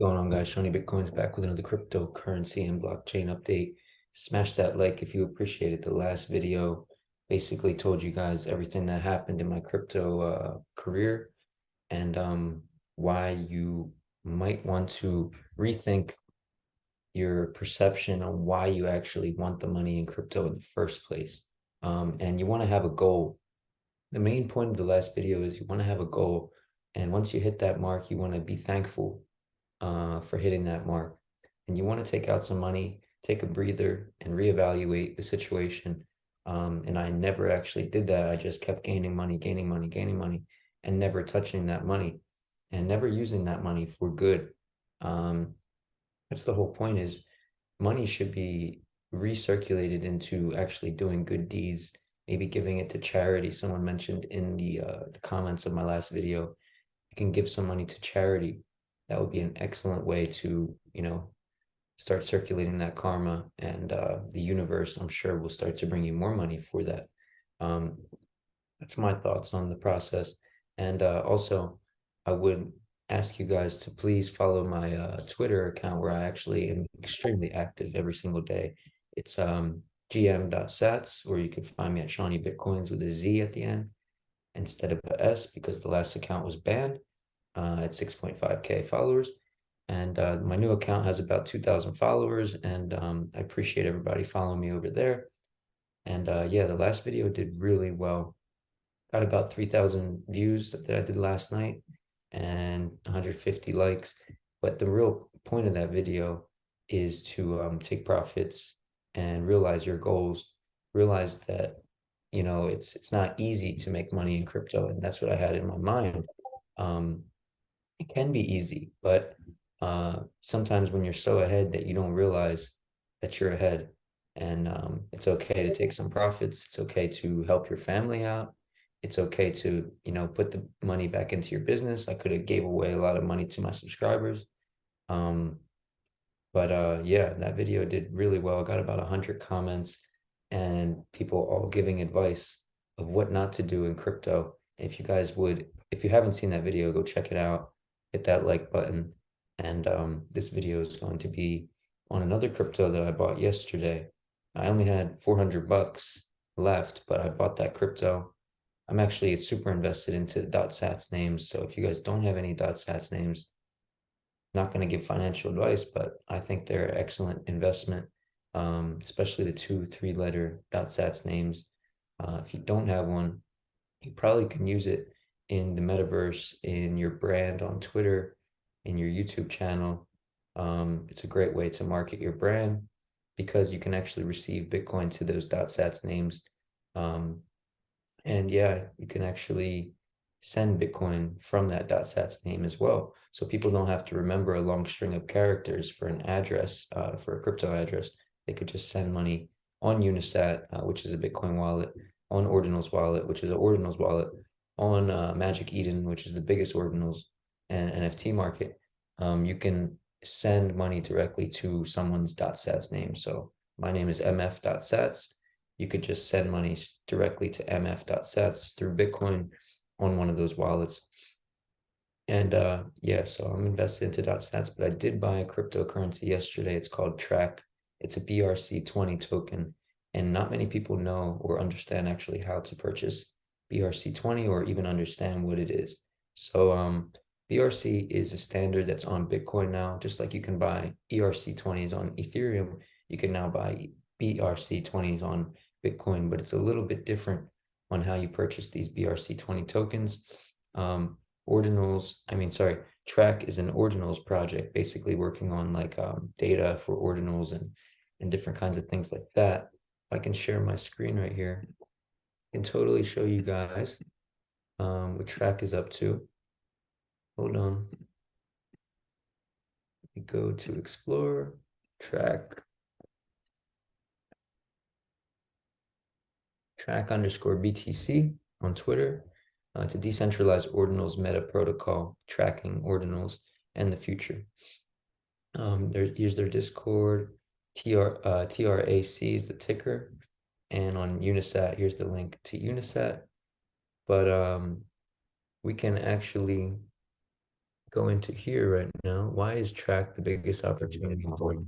Going on, guys? Shiny Bitcoin's back with another cryptocurrency and blockchain update. Smash that like if you appreciated the last video. Basically told you guys everything that happened in my crypto career and why you might want to rethink your perception on why you actually want the money in crypto in the first place. And you want to have a goal. The main point of the last video is you want to have a goal, and once you hit that mark, you want to be thankful for hitting that mark. And you want to take out some money, take a breather, and reevaluate the situation. And I never actually did that. I just kept gaining money, gaining money, gaining money, and never touching that money and never using that money for good. Um, that's the whole point is money should be recirculated into actually doing good deeds, maybe giving it to charity. Someone mentioned in the comments of my last video, you can give some money to charity. That would be an excellent way to, start circulating that karma, and the universe, I'm sure, will start to bring you more money for that. Um, that's my thoughts on the process. And also, I would ask you guys to please follow my Twitter account where I actually am extremely active every single day. It's gm.sats, or you can find me at Shawnee Bitcoins with a Z at the end instead of a S because the last account was banned at 6.5K followers. And my new account has about 2,000 followers, and I appreciate everybody following me over there. And yeah, the last video did really well. Got about 3,000 views that I did last night and 150 likes. But the real point of that video is to take profits and realize your goals. Realize that, it's not easy to make money in crypto, and that's what I had in my mind. Um, it can be easy, but sometimes when you're so ahead that you don't realize that you're ahead. And it's okay to take some profits. It's okay to help your family out. It's okay to, put the money back into your business. I could have gave away a lot of money to my subscribers. Um, but yeah, that video did really well. I got about 100 comments and people all giving advice of what not to do in crypto. If you haven't seen that video, go check it out. Hit that like button. And this video is going to be on another crypto that I bought yesterday. I only had 400 bucks left, but I bought that crypto. I'm actually super invested into .sats names. So if you guys don't have any .sats names, not going to give financial advice, but I think they're excellent investment, especially the 2, 3 letter .sats names. If you don't have one, you probably can use it in the metaverse, in your brand on Twitter, in your YouTube channel. It's a great way to market your brand because you can actually receive Bitcoin to those .sats names. Um, and yeah, you can actually send Bitcoin from that .sats name as well. So people don't have to remember a long string of characters for an address, for a crypto address. They could just send money on Unisat, which is a Bitcoin wallet, on Ordinal's wallet, which is an Ordinal's wallet, on Magic Eden, which is the biggest Ordinals and NFT market. You can send money directly to someone's .sats name. So my name is mf.sats. You could just send money directly to mf.sats through Bitcoin on one of those wallets. And yeah, so I'm invested into .sats, but I did buy a cryptocurrency yesterday. It's called TRAC. It's a BRC20 token, and not many people know or understand actually how to purchase BRC20 or even understand what it is. So BRC is a standard that's on Bitcoin now, just like you can buy ERC20s on Ethereum. You can now buy BRC20s on Bitcoin, but it's a little bit different on how you purchase these BRC20 tokens. TRAC is an Ordinals project, basically working on like data for Ordinals and different kinds of things like that. If I can share my screen right here, I can totally show you guys what TRAC is up to. Hold on. We go to explore, TRAC _BTC on Twitter. It's a decentralized Ordinals meta protocol tracking Ordinals and the future. Here's their Discord. TRAC is the ticker. And on Unisat, here's the link to Unisat. But we can actually go into here right now. Why is track the biggest opportunity for you?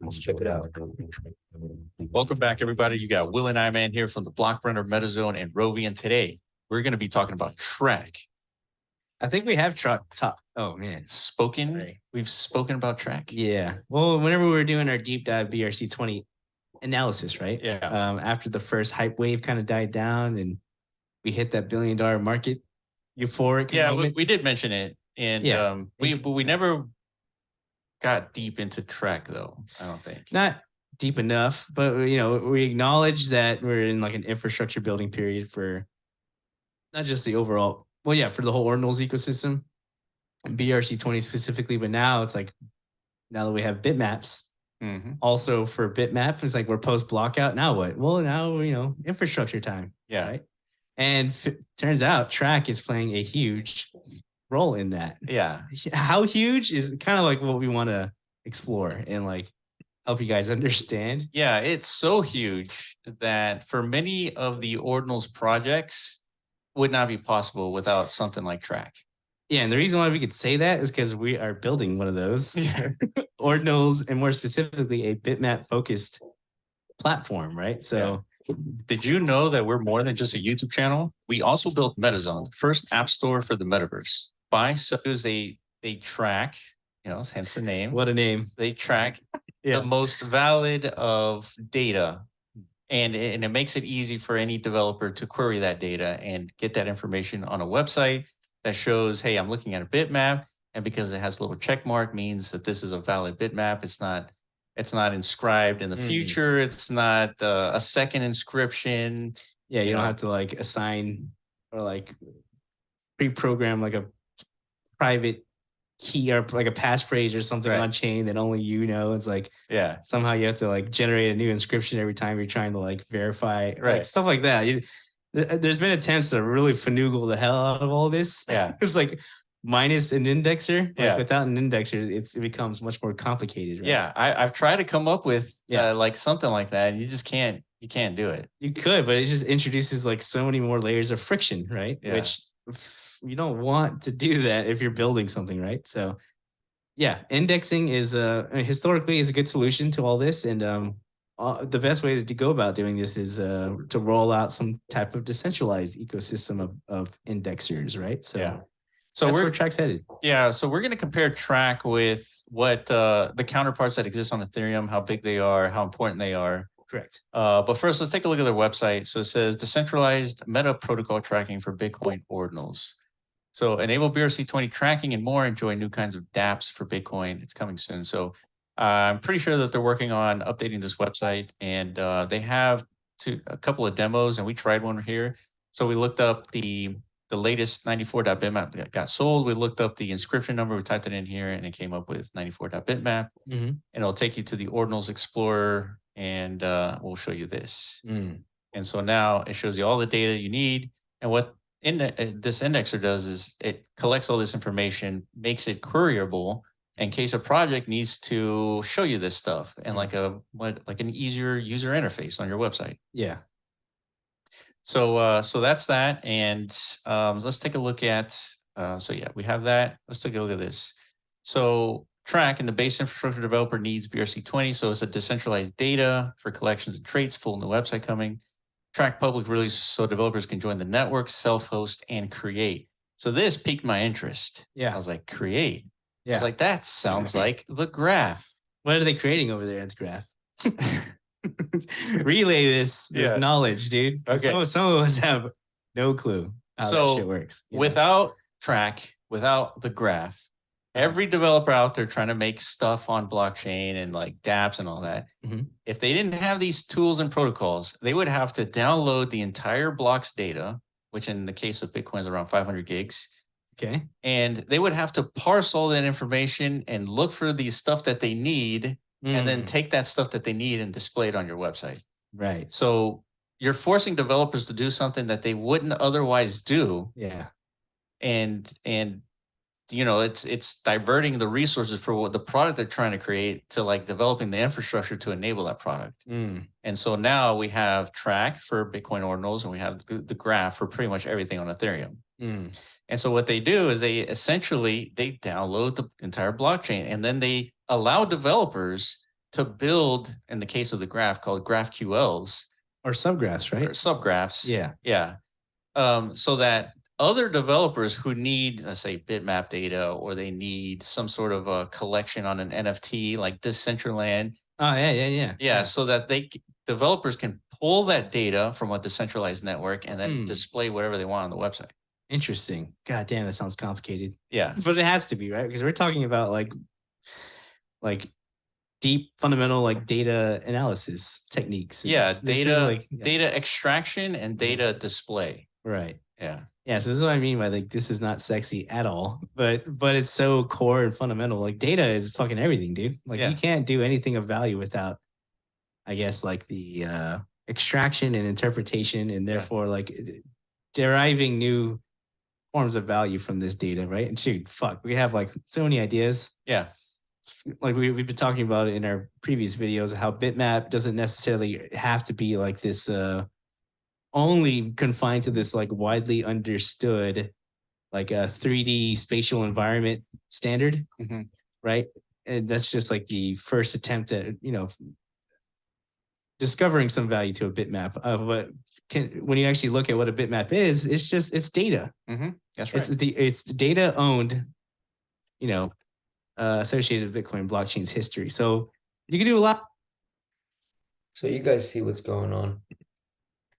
Let's check it out. Welcome back, everybody. You got Will and I, man, here from the Blockburner, MetaZone, and Rovi, and today we're going to be talking about track. I think we have oh man, spoken. Right. We've spoken about track. Yeah. Well, whenever we were doing our deep dive BRC20 analysis, right? Yeah. After the first hype wave kind of died down and we hit that $1 billion market euphoric. Yeah, we did mention it, and we never got deep into track though. I don't think. Not deep enough, but we acknowledge that we're in like an infrastructure building period for not just the overall, well, yeah, for the whole Ordinals ecosystem, BRC20 specifically, but now it's like, now that we have bitmaps, also for bitmap, it's like we're post blockout. Now what? Well, now, infrastructure time. Yeah. Right. And turns out track is playing a huge role in that. Yeah. How huge is kind of like what we want to explore and like help you guys understand. Yeah, it's so huge that for many of the Ordinals projects would not be possible without something like track. Yeah, and the reason why we could say that is because we are building one of those Ordinals, and more specifically a bitmap focused platform, right? So did you know that we're more than just a YouTube channel? We also built MetaZone, the first app store for the metaverse. They track, hence the name. What a name. They track the most valid of data. And it makes it easy for any developer to query that data and get that information on a website that shows, hey, I'm looking at a bitmap. And because it has a little check mark means that this is a valid bitmap. It's not inscribed in the future. It's not a second inscription. Yeah, you don't have to like assign or like pre-program like a private key or like a passphrase or something on chain that only It's like somehow you have to like generate a new inscription every time you're trying to like verify, like stuff like that. There's been attempts to really finagle the hell out of all this. Yeah. It's like minus an indexer. Like without an indexer, it becomes much more complicated. Right? Yeah, I've tried to come up with like something like that, and you just can't. You can't do it. You could, but it just introduces like so many more layers of friction, right? Yeah. Which you don't want to do that if you're building something, right? So, yeah, indexing is historically is a good solution to all this, and the best way to go about doing this is to roll out some type of decentralized ecosystem of indexers, right? So, so that's where track's headed. Yeah, so we're going to compare track with what the counterparts that exist on Ethereum, how big they are, how important they are. Correct. But first, let's take a look at their website. So it says decentralized meta protocol tracking for Bitcoin ordinals. So enable BRC20 tracking and more. Enjoy new kinds of dApps for Bitcoin. It's coming soon. So I'm pretty sure that they're working on updating this website, and they have a couple of demos, and we tried one here. So we looked up the latest 94.bitmap that got sold. We looked up the inscription number. We typed it in here, and it came up with 94.bitmap. And it'll take you to the Ordinals Explorer, and we'll show you this. And so now it shows you all the data you need. And what this indexer does is it collects all this information, makes it queryable in case a project needs to show you this stuff and like an easier user interface on your website. Yeah. So that's that. And let's take a look at, we have that. Let's take a look at this. So track and the base infrastructure developer needs BRC20. So it's a decentralized data for collections and traits, full new website coming. Track public release so developers can join the network, self-host, and create. So this piqued my interest. Yeah. I was like, create. Yeah. I was like, that sounds like the graph. What are they creating over there in the graph? Relay this knowledge, dude. Okay. Some of us have no clue how that shit works. Without track, without the graph, every developer out there trying to make stuff on blockchain and like dApps and all that, if they didn't have these tools and protocols, they would have to download the entire block's data, which in the case of Bitcoin is around 500 gigs. Okay. And they would have to parse all that information and look for the stuff that they need and then take that stuff that they need and display it on your website. Right. So you're forcing developers to do something that they wouldn't otherwise do. Yeah. And it's diverting the resources for what the product they're trying to create to like developing the infrastructure to enable that product. And so now we have track for Bitcoin ordinals and we have the graph for pretty much everything on Ethereum. Mm. And so what they do is they download the entire blockchain, and then they allow developers to build, in the case of the graph, called GraphQLs Or subgraphs, or right? subgraphs. Yeah. Yeah. So that other developers who need, let's say, bitmap data, or they need some sort of a collection on an NFT like Decentraland. Oh, yeah. Yeah. So that developers can pull that data from a decentralized network and then Hmm. display whatever they want on the website. Interesting. God damn, that sounds complicated. Yeah. But it has to be, right? Because we're talking about like deep fundamental like data analysis techniques. Yeah. This is like data extraction and data display. Right. Yeah. Yeah, so this is what I mean by like this is not sexy at all, but it's so core and fundamental. Like data is fucking everything, dude. Like Yeah. you can't do anything of value without, I guess, like the extraction and interpretation, and therefore like deriving new forms of value from this data, right? And shoot, fuck, we have like so many ideas. Yeah. Like we've been talking about it in our previous videos, how bitmap doesn't necessarily have to be like this only confined to this like widely understood like a 3D spatial environment standard, right? And that's just like the first attempt at, you know, discovering some value to a bitmap. But when you actually look at what a bitmap is, it's data. That's right. It's the data owned, you know, associated with Bitcoin blockchain's history. So you can do a lot. So you guys see what's going on.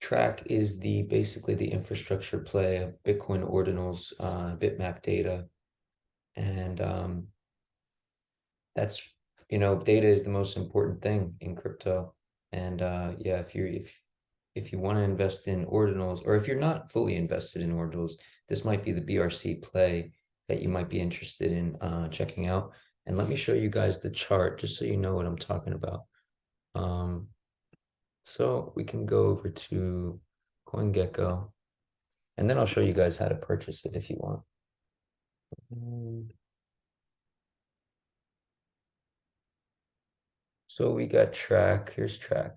TRAC is basically the infrastructure play of Bitcoin ordinals, bitmap data. And that's, data is the most important thing in crypto. And yeah, if you want to invest in ordinals, or if you're not fully invested in ordinals, this might be the BRC play that you might be interested in checking out. And let me show you guys the chart just so you know what I'm talking about. So we can go over to CoinGecko, and then I'll show you guys how to purchase it if you want. So we got TRAC. Here's TRAC.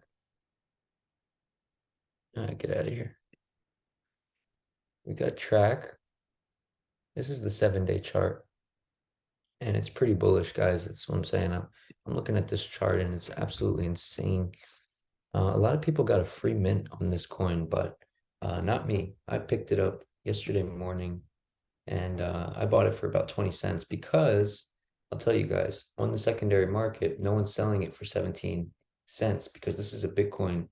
Get out of here. We got TRAC. This is the 7-day chart, and it's pretty bullish, guys. That's what I'm saying. I'm looking at this chart, and it's absolutely insane. A lot of people got a free mint on this coin, but not me. I picked it up yesterday morning, and I bought it for about 20 cents because I'll tell you guys, on the secondary market, no one's selling it for 17 cents because this is a Bitcoin.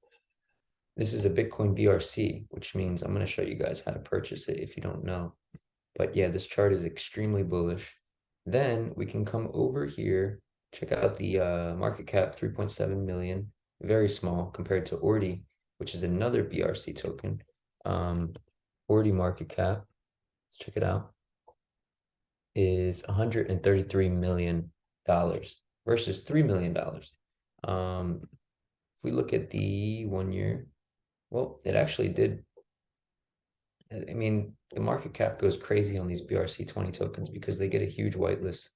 This is a Bitcoin BRC, which means I'm going to show you guys how to purchase it if you don't know. But yeah, this chart is extremely bullish. Then we can come over here, check out the market cap, 3.7 million, very small compared to Ordi, which is another BRC token. Ordi market cap, let's check it out, is $133 million versus $3 million. If we look at the 1 year, well, it actually did. I mean, the market cap goes crazy on these BRC20 tokens because they get a huge whitelist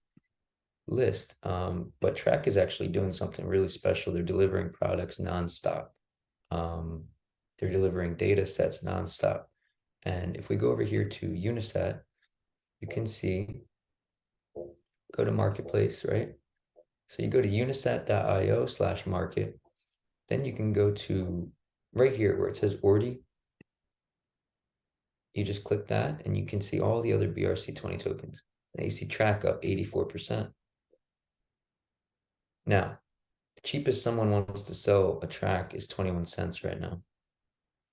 list. But TRAC is actually doing something really special. They're delivering products nonstop. They're delivering data sets nonstop. And if we go over here to Unisat, you can see, go to marketplace, right? So you go to unisat.io/market. Then you can go to right here where it says Ordi. You just click that and you can see all the other BRC20 tokens. Now you see TRAC up 84%. Now, the cheapest someone wants to sell a TRAC is 21 cents right now.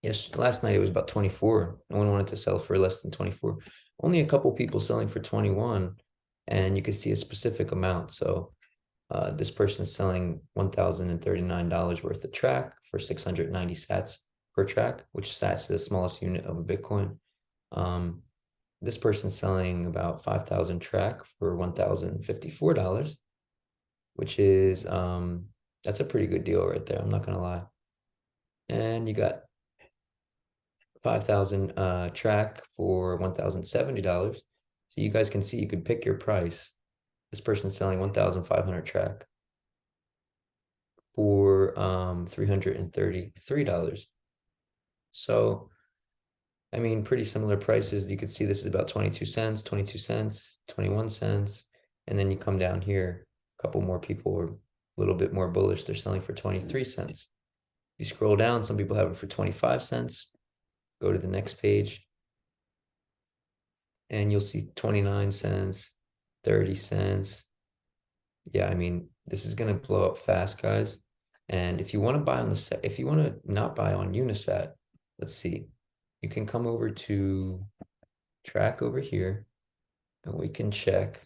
Yes, last night it was about 24. No one wanted to sell for less than 24. Only a couple people selling for 21, and you can see a specific amount. So this person's selling $1,039 worth of TRAC for 690 sats per TRAC, which sats is the smallest unit of a Bitcoin. This person's selling about 5,000 TRAC for $1,054, which is that's a pretty good deal right there. I'm not gonna lie. And you got 5,000 TRAC for $1,070. So you guys can see you could pick your price. This person's selling 1,500 TRAC for $333. So I mean, pretty similar prices. You could see this is about 22 cents, 22 cents, 21 cents. And then you come down here, a couple more people are a little bit more bullish. They're selling for 23 cents. You scroll down, some people have it for 25 cents. Go to the next page and you'll see 29 cents, 30 cents. Yeah, I mean, this is going to blow up fast, guys. And if you want to buy on the set, if you want to not buy on Unisat, let's see, you can come over to TRAC over here and we can check.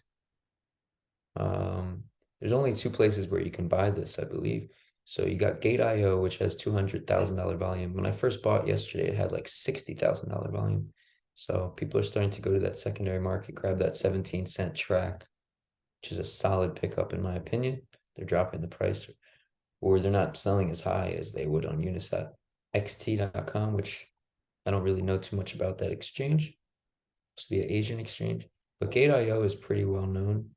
There's only two places where you can buy this, I believe. So you got Gate.io, which has $200,000 volume. When I first bought yesterday, it had like $60,000 volume. So people are starting to go to that secondary market, grab that 17-cent TRAC, which is a solid pickup in my opinion. They're dropping the price, or they're not selling as high as they would on Unisat. XT.com, which I don't really know too much about that exchange. It's supposed to be an Asian exchange, but Gate.io is pretty well known,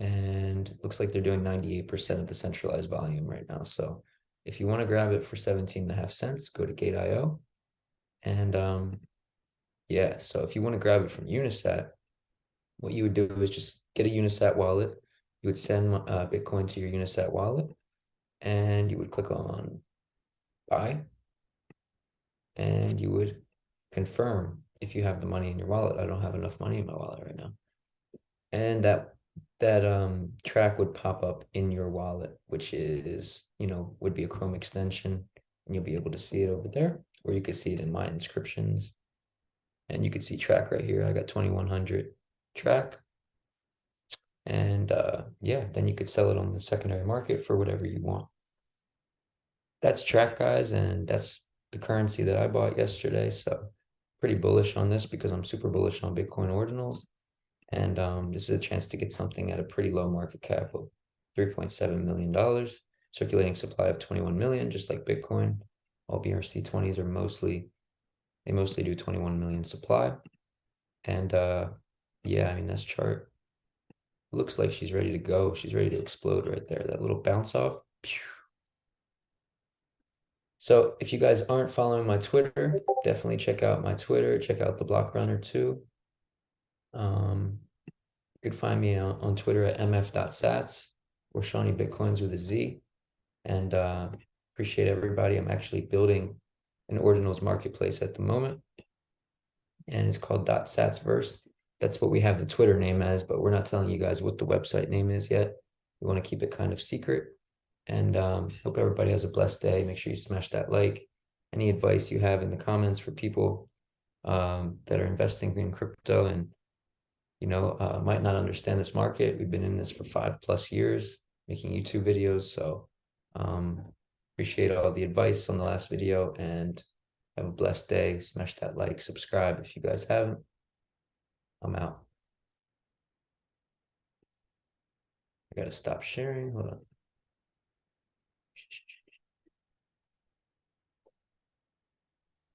and looks like they're doing 98% of the centralized volume right now. So if you want to grab it for 17.5 cents, go to Gate.io. And yeah, so if you want to grab it from Unisat, what you would do is just get a Unisat wallet. You would send Bitcoin to your Unisat wallet, and you would click on buy, and you would confirm if you have the money in your wallet. I don't have enough money in my wallet right now. And that TRAC would pop up in your wallet, which is, would be a Chrome extension, and you'll be able to see it over there, or you could see it in my inscriptions. And you could see TRAC right here. I got 2100 TRAC. And yeah, then you could sell it on the secondary market for whatever you want. That's TRAC, guys, and that's the currency that I bought yesterday. So pretty bullish on this because I'm super bullish on Bitcoin ordinals. And this is a chance to get something at a pretty low market cap of $3.7 million, circulating supply of 21 million, just like Bitcoin. All BRC20s are mostly do 21 million supply. And yeah, I mean, this chart looks like she's ready to go. She's ready to explode right there. That little bounce off. Pew. So if you guys aren't following my Twitter, definitely check out my Twitter. Check out the Block Runner too. You could find me on Twitter at mf.sats or Shawnee Bitcoins with a Z. And appreciate everybody. I'm actually building an Ordinals marketplace at the moment, and it's called .satsverse. That's what we have the Twitter name as, but we're not telling you guys what the website name is yet. We want to keep it kind of secret. And hope everybody has a blessed day. Make sure you smash that like. Any advice you have in the comments for people that are investing in crypto and might not understand this market. We've been in this for 5+ years, making YouTube videos. So appreciate all the advice on the last video, and have a blessed day. Smash that like, subscribe if you guys haven't. I'm out. I gotta stop sharing. Hold on.